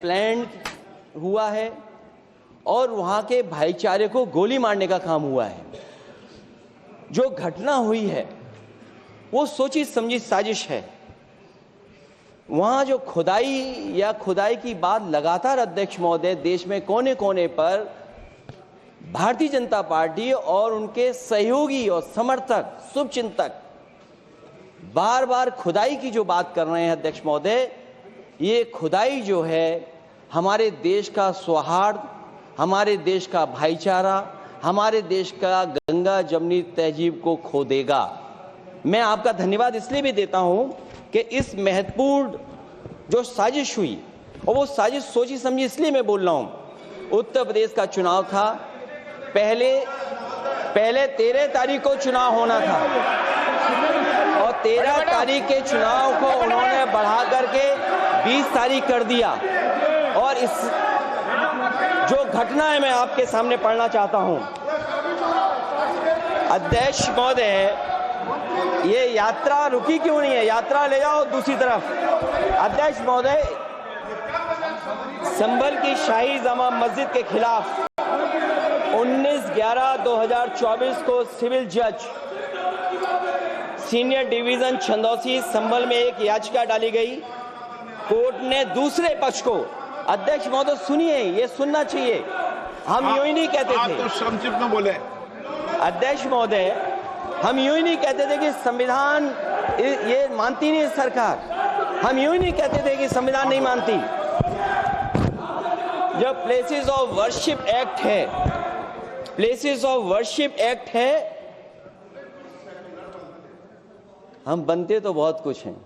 Plan हुआ है और वहां के भाईचारे को गोली मारने का काम हुआ है। जो घटना हुई है वो सोची समझी साजिश है। वहां जो खुदाई की बात लगातार अध्यक्ष महोदय देश में कोने कोने पर भारतीय जनता पार्टी और उनके सहयोगी और समर्थक शुभचिंतक बार बार खुदाई की जो बात कर रहे हैं अध्यक्ष महोदय, ये खुदाई जो है हमारे देश का सौहार्द, हमारे देश का भाईचारा, हमारे देश का गंगा जमनी तहजीब को खो देगा। मैं आपका धन्यवाद इसलिए भी देता हूं कि इस महत्वपूर्ण जो साजिश हुई, और वो साजिश सोची समझी इसलिए मैं बोल रहा हूं। उत्तर प्रदेश का चुनाव था, पहले 13 तारीख को चुनाव होना था और 13 तारीख के चुनाव को उन्होंने बढ़ा करके 20 तारीख कर दिया। और इस जो घटना है मैं आपके सामने पढ़ना चाहता हूं। अध्यक्ष महोदय, ये यात्रा रुकी क्यों नहीं है? यात्रा ले जाओ दूसरी तरफ। अध्यक्ष महोदय, संभल की शाही जामा मस्जिद के खिलाफ 19/11/2024 को सिविल जज सीनियर डिवीजन छंदौसी संभल में एक याचिका डाली गई। कोर्ट ने दूसरे पक्ष को, अध्यक्ष महोदय सुनिए, ये सुनना चाहिए, हम यूं ही नहीं कहते थे, तो संक्षिप्त में बोले। अध्यक्ष महोदय, हम यूं ही नहीं कहते थे कि संविधान ये मानती नहीं सरकार, हम यूं ही नहीं कहते थे कि संविधान नहीं मानती। जब प्लेसेस ऑफ वर्शिप एक्ट है, प्लेसेस ऑफ वर्शिप एक्ट है, हम बनते तो बहुत कुछ हैं।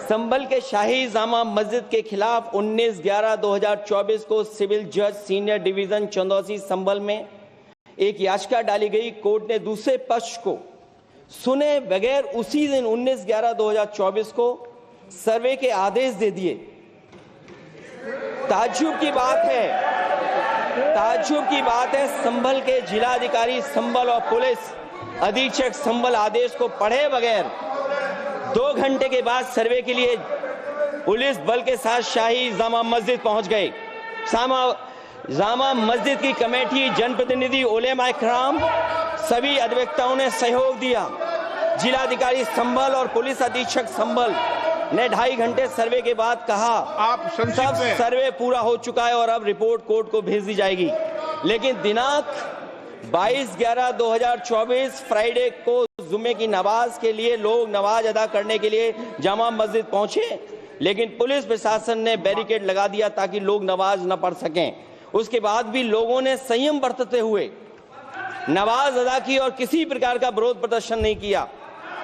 संभल के शाही जामा मस्जिद के खिलाफ 19/11/2024 को सिविल जज सीनियर डिवीजन चंदौसी संभल में एक याचिका डाली गई। कोर्ट ने दूसरे पक्ष को सुने बगैर उसी दिन 19/11/2024 को सर्वे के आदेश दे दिए। ताज्जुब की बात है, संभल के जिलाधिकारी संभल और पुलिस अधीक्षक संभल आदेश को पढ़े बगैर 2 घंटे के बाद सर्वे के लिए पुलिस बल के साथ शाही जामा मस्जिद पहुंच गए। जामा मस्जिद की कमेटी, जनप्रतिनिधि, उलेमा इकराम, सभी अधिवक्ताओं ने सहयोग दिया। जिलाधिकारी संभल और पुलिस अधीक्षक संभल ने 2.5 घंटे सर्वे के बाद कहा सब सर्वे पूरा हो चुका है और अब रिपोर्ट कोर्ट को भेज दी जाएगी। लेकिन दिनांक 22/11/2024 फ्राइडे को जुम्मे की नमाज के लिए लोग नमाज अदा करने के लिए जामा मस्जिद पहुंचे, लेकिन पुलिस प्रशासन ने बैरिकेड लगा दिया ताकि लोग नमाज न पढ़ सकें। उसके बाद भी लोगों ने संयम बरतते हुए नमाज अदा की और किसी प्रकार का विरोध प्रदर्शन नहीं किया।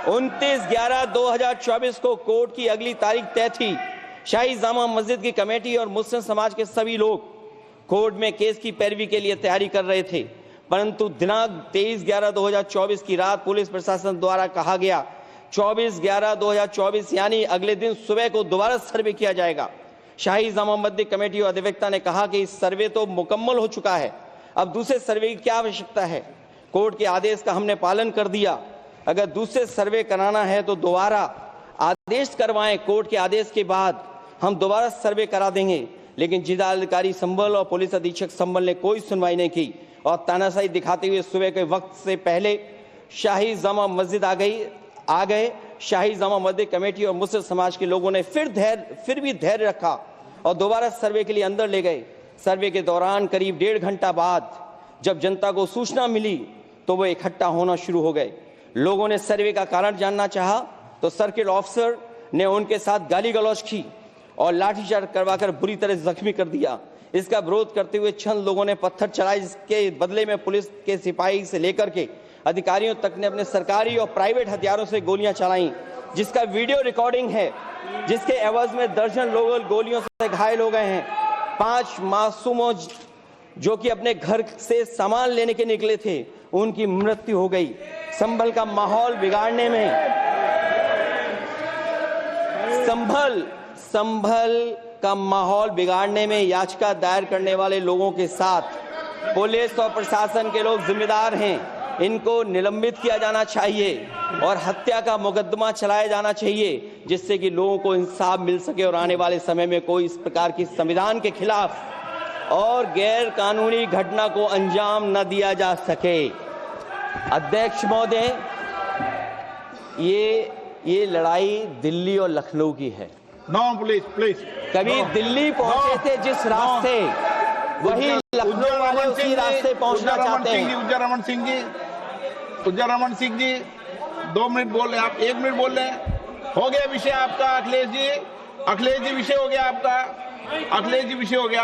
29/11/2024 को कोर्ट की अगली तारीख तय थी। शाही जामा मस्जिद की कमेटी और मुस्लिम समाज के सभी लोग कोर्ट में केस की पैरवी के लिए तैयारी कर रहे थे, परंतु दिनांक 23/11/2024 की रात पुलिस प्रशासन द्वारा कहा गया 24/11/2024 यानी अगले दिन सुबह को दोबारा सर्वे किया जाएगा। शाही जामा मस्जिद कमेटी और अधिवक्ता ने कहा कि इस सर्वे तो मुकम्मल हो चुका है, अब दूसरे सर्वे की क्या आवश्यकता है? कोर्ट के आदेश का हमने पालन कर दिया। अगर दूसरे सर्वे कराना है तो दोबारा आदेश करवाएं, कोर्ट के आदेश के बाद हम दोबारा सर्वे करा देंगे। लेकिन जिलाधिकारी संभल और पुलिस अधीक्षक संभल ने कोई सुनवाई नहीं की और तानाशाही दिखाते हुए सुबह के वक्त से पहले शाही जामा मस्जिद आ गए। शाही जामा मस्जिद कमेटी और मुस्लिम समाज के लोगों ने फिर भी धैर्य रखा और दोबारा सर्वे के लिए अंदर ले गए। सर्वे के दौरान करीब 1.5 घंटा बाद जब जनता को सूचना मिली तो वो इकट्ठा होना शुरू हो गए। लोगों ने सर्वे का कारण जानना चाहा तो सर्किल ऑफिसर ने उनके साथ गाली गलौज की और लाठीचार्ज करवाकर बुरी तरह जख्मी कर दिया। इसका विरोध करते हुए चंद लोगों ने पत्थर चलाए, जिसके बदले में पुलिस के सिपाही से लेकर के अधिकारियों तक ने अपने सरकारी और प्राइवेट हथियारों से गोलियां चलाई, जिसका वीडियो रिकॉर्डिंग है, जिसके एवज में दर्जन लोग गोलियों से घायल हो गए हैं। 5 मासूमों जो कि अपने घर से सामान लेने के निकले थे, उनकी मृत्यु हो गई। संभल का माहौल बिगाड़ने में संभल का माहौल बिगाड़ने में याचिका दायर करने वाले लोगों के साथ पुलिस और प्रशासन के लोग जिम्मेदार हैं। इनको निलंबित किया जाना चाहिए और हत्या का मुकदमा चलाया जाना चाहिए, जिससे कि लोगों को इंसाफ मिल सके और आने वाले समय में कोई इस प्रकार की संविधान के खिलाफ और गैर कानूनी घटना को अंजाम न दिया जा सके। अध्यक्ष महोदय, ये लड़ाई दिल्ली और लखनऊ की है। नो प्लीज कभी दिल्ली पहुंचे थे जिस रास्ते, वही लखनऊ वाले उसी रास्ते पहुंचना चाहते हैं। उज्जर रमन सिंह जी 2 मिनट बोल रहे हैं, आप 1 मिनट बोल रहे हैं। हो गया विषय आपका अखिलेश जी विषय हो गया आपका। अखिलेश जी विषय हो गया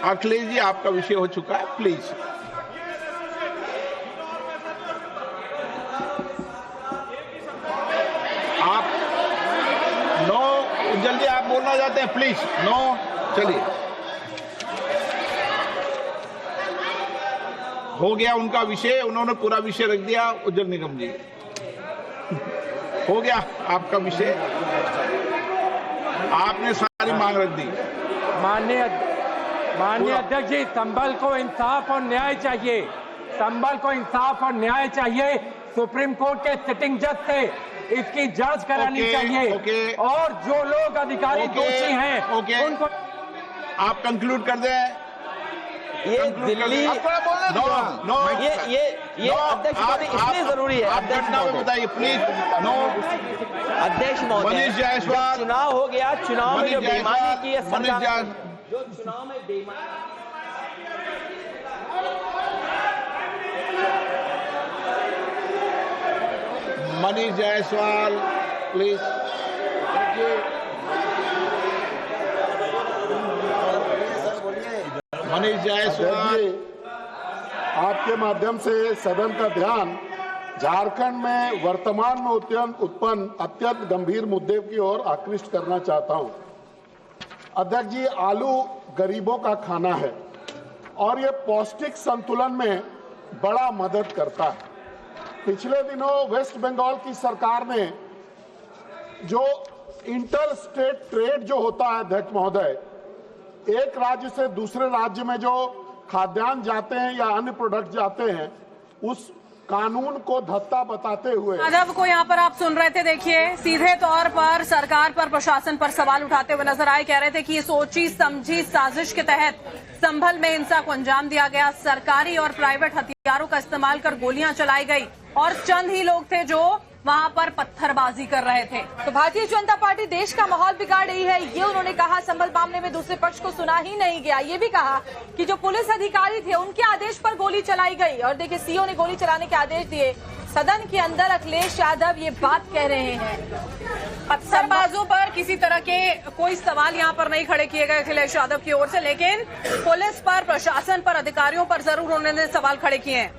अखिलेश जी आपका विषय हो चुका है, प्लीज। आप नो जल्दी आप बोलना चाहते हैं, प्लीज नो। चलिए, हो गया उनका विषय, उन्होंने पूरा विषय रख दिया। उज्जवल निगम जी, हो गया आपका विषय, आपने सारी मांग रख दी। माननीय अध्यक्ष जी, संभल को इंसाफ और न्याय चाहिए। संभल को इंसाफ और न्याय चाहिए। सुप्रीम कोर्ट के सिटिंग जज से इसकी जांच करानी चाहिए और जो लोग अधिकारी दोषी हैं उनको आप कंक्लूड कर दें। ये दिल्ली ये अध्यक्ष महोदय इसलिए जरूरी है। अध्यक्ष महोदय बताइए प्लीज। नो अध्यक्ष महोदय, मनीष जायसवाल, चुनाव हो गया, चुनाव में जो बेईमानी की है सरकार, जो चुनाव में मनीष जायसवाल प्लीज। मनीष जायसवाल, आपके माध्यम से सदन का ध्यान झारखंड में वर्तमान में उत्पन्न अत्यंत गंभीर मुद्दे की ओर आकृष्ट करना चाहता हूं। अध्यक्ष जी, आलू गरीबों का खाना है और ये पौष्टिक संतुलन में बड़ा मदद करता है। पिछले दिनों वेस्ट बंगाल की सरकार ने जो इंटर स्टेट ट्रेड जो होता है अध्यक्ष महोदय, एक राज्य से दूसरे राज्य में जो खाद्यान्न जाते हैं या अन्य प्रोडक्ट जाते हैं, उस कानून को धत्ता बताते हुए यादव को यहाँ पर आप सुन रहे थे। देखिए, सीधे तौर पर सरकार पर, प्रशासन पर सवाल उठाते हुए नजर आए। कह रहे थे कि ये सोची समझी साजिश के तहत संभल में हिंसा को अंजाम दिया गया। सरकारी और प्राइवेट हथियारों का इस्तेमाल कर गोलियां चलाई गई और चंद ही लोग थे जो वहां पर पत्थरबाजी कर रहे थे। तो भारतीय जनता पार्टी देश का माहौल बिगाड़ रही है, ये उन्होंने कहा। संभल मामले में दूसरे पक्ष को सुना ही नहीं गया। ये भी कहा कि जो पुलिस अधिकारी थे उनके आदेश पर गोली चलाई गई। और देखिए, सीओ ने गोली चलाने के आदेश दिए। सदन के अंदर अखिलेश यादव ये बात कह रहे हैं। पत्थरबाजों पर किसी तरह के कोई सवाल यहाँ पर नहीं खड़े किए गए अखिलेश यादव की ओर से, लेकिन पुलिस पर, प्रशासन पर, अधिकारियों पर जरूर उन्होंने सवाल खड़े किए हैं।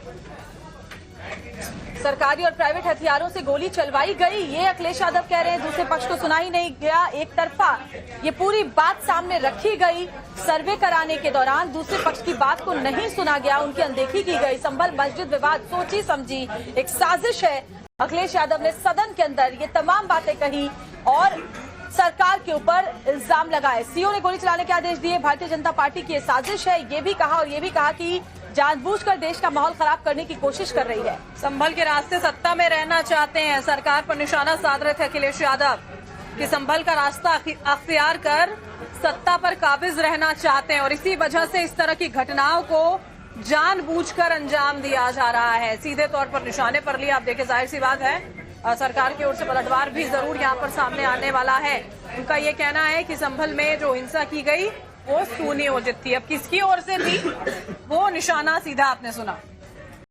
सरकारी और प्राइवेट हथियारों से गोली चलवाई गई, ये अखिलेश यादव कह रहे हैं। दूसरे पक्ष को सुना ही नहीं गया। एक तरफा ये पूरी बात सामने रखी गई। सर्वे कराने के दौरान दूसरे पक्ष की बात को नहीं सुना गया, उनकी अनदेखी की गई। संभल मस्जिद विवाद सोची समझी एक साजिश है। अखिलेश यादव ने सदन के अंदर ये तमाम बातें कही और सरकार के ऊपर इल्जाम लगाए। सीओ ने गोली चलाने के आदेश दिए। भारतीय जनता पार्टी की ये साजिश है, ये भी कहा। और ये भी कहा कि जानबूझकर देश का माहौल खराब करने की कोशिश कर रही है। संभल के रास्ते सत्ता में रहना चाहते हैं। सरकार पर निशाना साध रहे थे अखिलेश यादव कि संभल का रास्ता अख्तियार कर सत्ता पर काबिज रहना चाहते हैं और इसी वजह से इस तरह की घटनाओं को जानबूझकर अंजाम दिया जा रहा है। सीधे तौर पर निशाने पर लिया। आप देखिए, जाहिर सी बात है सरकार की ओर से पलटवार भी जरूर यहाँ पर सामने आने वाला है। उनका ये कहना है कि संभल में जो हिंसा की गई वो सुनियोजित थी। अब किसकी ओर से थी वो निशाना सीधा आपने सुना।